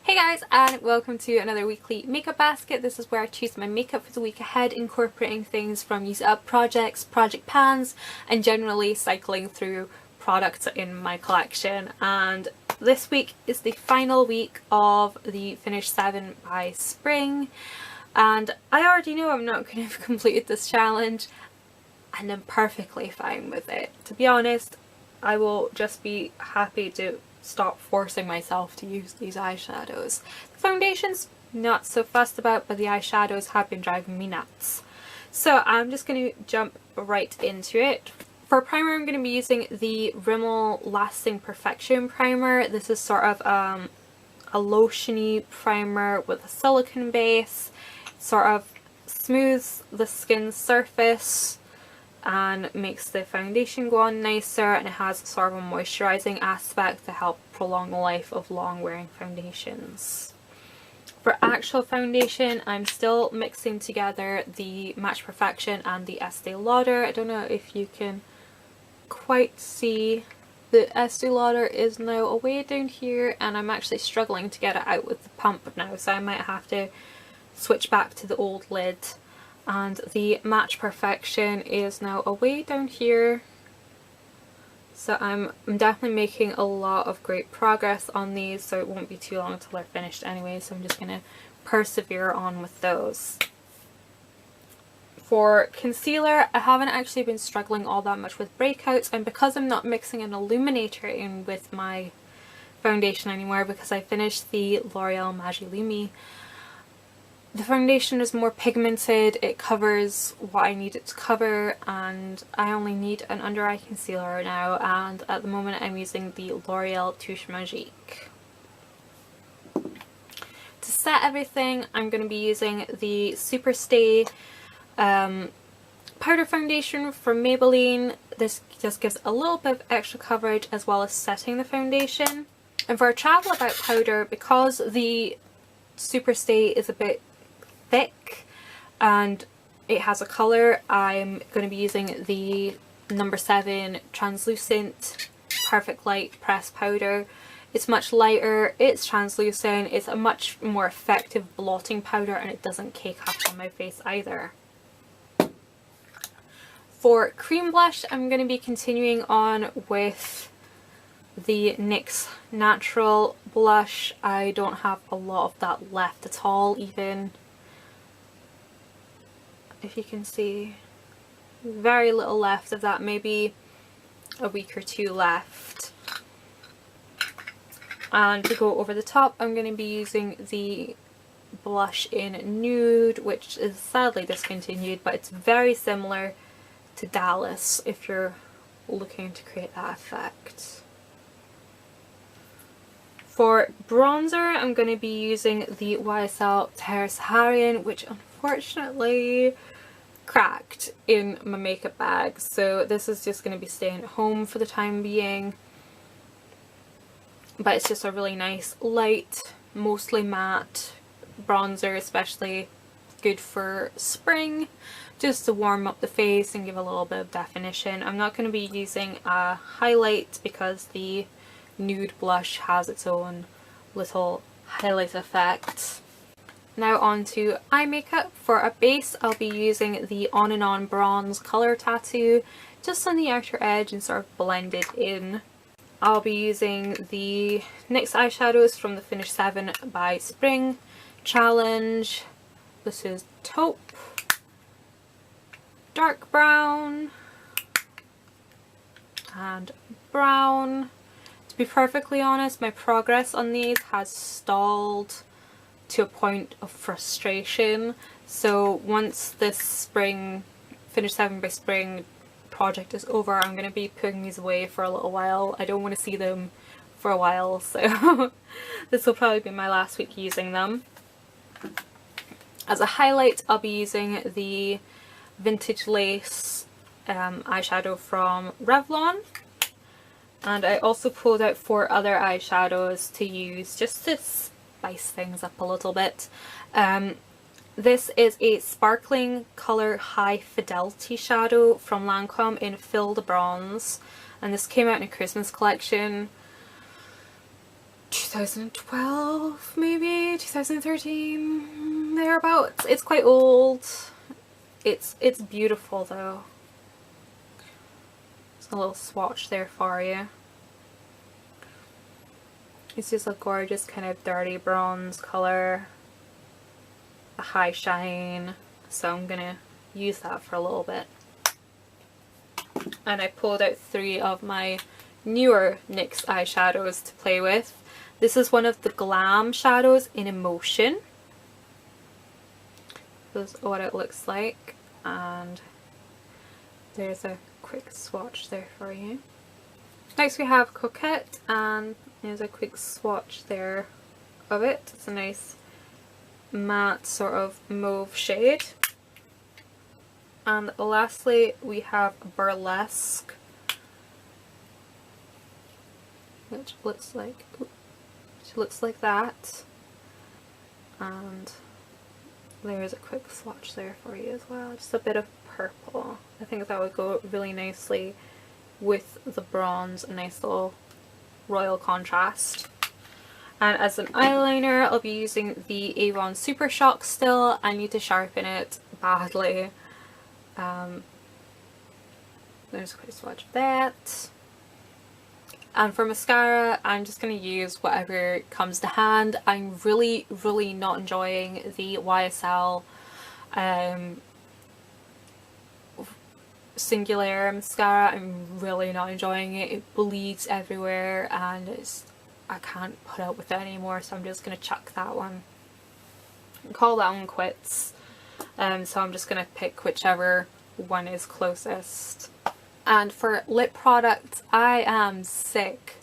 Hey guys, and welcome to another weekly makeup basket. This is where I choose my makeup for the week ahead, incorporating things from use up projects, project pans, and generally cycling through products in my collection. And this week is the final week of the Finish 7 by Spring, and I already know I'm not going to have completed this challenge, and I'm perfectly fine with it. To be honest, I will just be happy to stop forcing myself to use these eyeshadows. The foundations, not so fussed about, but the eyeshadows have been driving me nuts. So I'm just going to jump right into it. For primer, I'm going to be using the Rimmel Lasting Perfection primer. This is sort of a lotiony primer with a silicone base. It sort of smooths the skin surface and makes the foundation go on nicer, and it has sort of a moisturising aspect to help prolong the life of long wearing foundations. For actual foundation, I'm still mixing together the Match Perfection and the Estee Lauder. I don't know if you can quite see, the Estee Lauder is now away down here, and I'm actually struggling to get it out with the pump now, so I might have to switch back to the old lid. And the Match Perfection is now away down here, so I'm definitely making a lot of great progress on these, so it won't be too long until they're finished anyway, so I'm just going to persevere on with those. For concealer, I haven't actually been struggling all that much with breakouts, and because I'm not mixing an illuminator in with my foundation anymore, because I finished the L'Oreal Magique, the foundation is more pigmented, it covers what I need it to cover, and I only need an under eye concealer now, and at the moment I'm using the L'Oreal Touche Magique. To set everything, I'm going to be using the Stay powder foundation from Maybelline. This just gives a little bit of extra coverage as well as setting the foundation. And for a Travel About powder, because the Stay is a bit thick and it has a colour, I'm going to be using the No. 7 translucent Perfect Light pressed powder. It's much lighter, it's translucent, it's a much more effective blotting powder, and it doesn't cake up on my face either. For cream blush, I'm going to be continuing on with the NYX Natural blush. I don't have a lot of that left at all, even if you can see, very little left of that, maybe a week or two left. And to go over the top, I'm going to be using the blush in Nude, which is sadly discontinued, but it's very similar to Dallas if you're looking to create that effect. For bronzer, I'm going to be using the YSL Terre Saharienne, which unfortunately cracked in my makeup bag, so this is just going to be staying at home for the time being. But it's just a really nice light, mostly matte bronzer, especially good for spring, just to warm up the face and give a little bit of definition. I'm not going to be using a highlight because the Nude blush has its own little highlight effect. Now on to eye makeup. For a base, I'll be using the On and On Bronze Colour Tattoo just on the outer edge and sort of blend it in. I'll be using the NYX eyeshadows from the Finish 7 by Spring challenge. This is Taupe, dark brown, and brown. To be perfectly honest, my progress on these has stalled to a point of frustration, so once this spring Finish 7 by Spring project is over, I'm going to be putting these away for a little while. I don't want to see them for a while, so this will probably be my last week using them. As a highlight, I'll be using the Vintage Lace eyeshadow from Revlon, and I also pulled out 4 other eyeshadows to use just to spice things up a little bit. This is a sparkling colour High Fidelity shadow from Lancome in Fil de Bronze, and this came out in a Christmas collection 2012 maybe. say 2013, thereabouts. It's quite old. It's beautiful though. There's a little swatch there for you. It's just a gorgeous kind of dirty bronze colour. A high shine. So I'm gonna use that for a little bit. And I pulled out 3 of my newer NYX eyeshadows to play with. This is one of the Glam shadows in Emotion. This is what it looks like, and there's a quick swatch there for you. Next we have Coquette, and there's a quick swatch there of it. It's a nice matte sort of mauve shade. And lastly we have Burlesque, which looks like, she looks like that, and there's a quick swatch there for you as well. Just a bit of purple. I think that would go really nicely with the bronze, a nice little royal contrast. And as an eyeliner I'll be using the Avon Super Shock still. I need to sharpen it badly. There's a quick swatch of that. And for mascara, I'm just going to use whatever comes to hand. I'm really not enjoying the YSL Singular mascara. I'm really not enjoying it. It bleeds everywhere and I can't put up with it anymore, so I'm just going to chuck that one. Call that one quits. So I'm just going to pick whichever one is closest. And for lip products, I am sick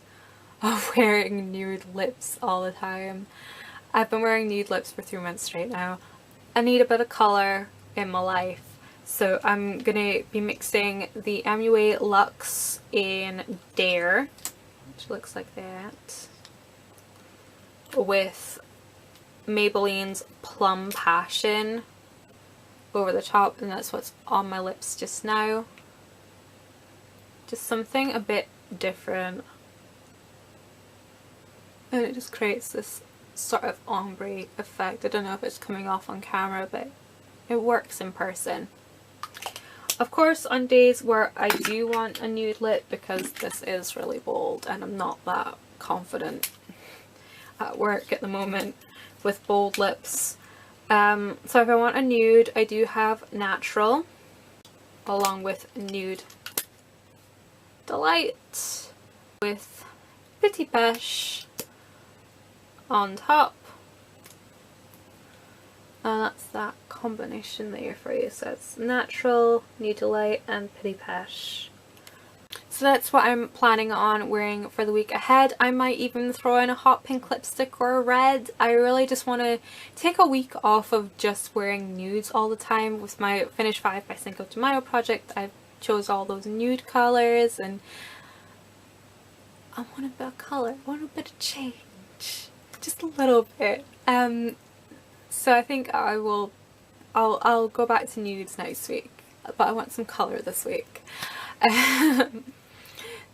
of wearing nude lips all the time. I've been wearing nude lips for 3 months straight now. I need a bit of colour in my life, so I'm gonna be mixing the MUA Luxe in Terre, which looks like that, with Maybelline's Plum Passion over the top, and that's what's on my lips just now. Just something a bit different, and it just creates this sort of ombre effect. I don't know if it's coming off on camera, but it works in person. Of course, on days where I do want a nude lip, because this is really bold and I'm not that confident at work at the moment with bold lips, so if I want a nude, I do have Natural along with Nude Delight with Petit Pêche on top, and that's that combination there for you. So it's Natural, Nude Delight and Petit Pêche. So that's what I'm planning on wearing for the week ahead. I might even throw in a hot pink lipstick or a red. I really just want to take a week off of just wearing nudes all the time. With my Finish 5 by Cinco de Mayo project, I've chose all those nude colours, and I want a bit of colour, I want a bit of change, just a little bit. So I think I'll go back to nudes next week, but I want some colour this week.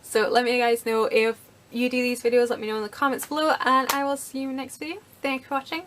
So let me guys know if you do these videos. Let me know in the comments below, and I will see you next video. Thank you for watching.